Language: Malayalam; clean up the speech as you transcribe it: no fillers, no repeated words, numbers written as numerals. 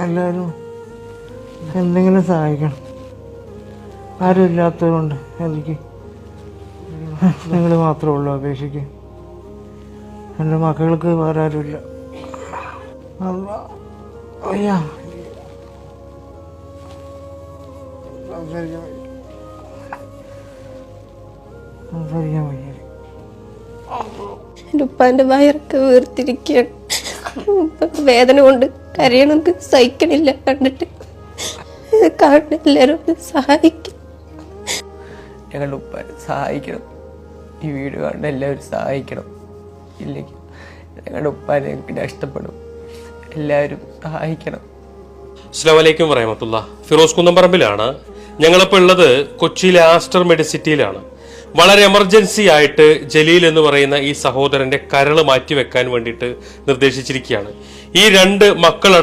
എല്ലാവരും എന്തെങ്കിലും സഹായിക്കണം. ആരും ഇല്ലാത്തതുകൊണ്ട് എനിക്ക് നിങ്ങൾ മാത്രമേ ഉള്ളൂ അപേക്ഷിക്കാൻ. എൻ്റെ മക്കൾക്ക് വേറെ ആരുമില്ല. അയ്യാ സംസാരിക്കാൻ വയ്യ. എൻ്റെ ഉപ്പാൻ്റെ വയറൊക്കെ വീർത്തിരിക്കുകയാണ്. വേദന കൊണ്ട് കരയണത് സഹിക്കണില്ല കണ്ടിട്ട്. കാണുന്ന എല്ലാവരും സഹായിക്കും. ഞങ്ങളുടെ ഉപ്പാനെ സഹായിക്കണം. ഈ വീഡിയോ കാണുന്ന എല്ലാവരും സഹായിക്കണം. ഇല്ലെങ്കിൽ ഞങ്ങളുടെ ഉപ്പാനെ എനിക്ക് നഷ്ടപ്പെടും. എല്ലാവരും സഹായിക്കണം. അസ്സലാമു അലൈക്കും വറഹ്മത്തുള്ളാഹി. ഫിറോസ് കുന്നംപറമ്പിലാണ്. ഞങ്ങളിപ്പോൾ ഉള്ളത് കൊച്ചിയിലെ ആസ്റ്റർ മെഡിസിറ്റിയിലാണ്. വളരെ എമർജൻസി ആയിട്ട് ജലീൽ എന്ന് പറയുന്ന ഈ സഹോദരന്റെ കരള് മാറ്റിവെക്കാൻ വേണ്ടിയിട്ട് നിർദ്ദേശിച്ചിരിക്കുകയാണ്. ഈ 2 മക്കളടക്കം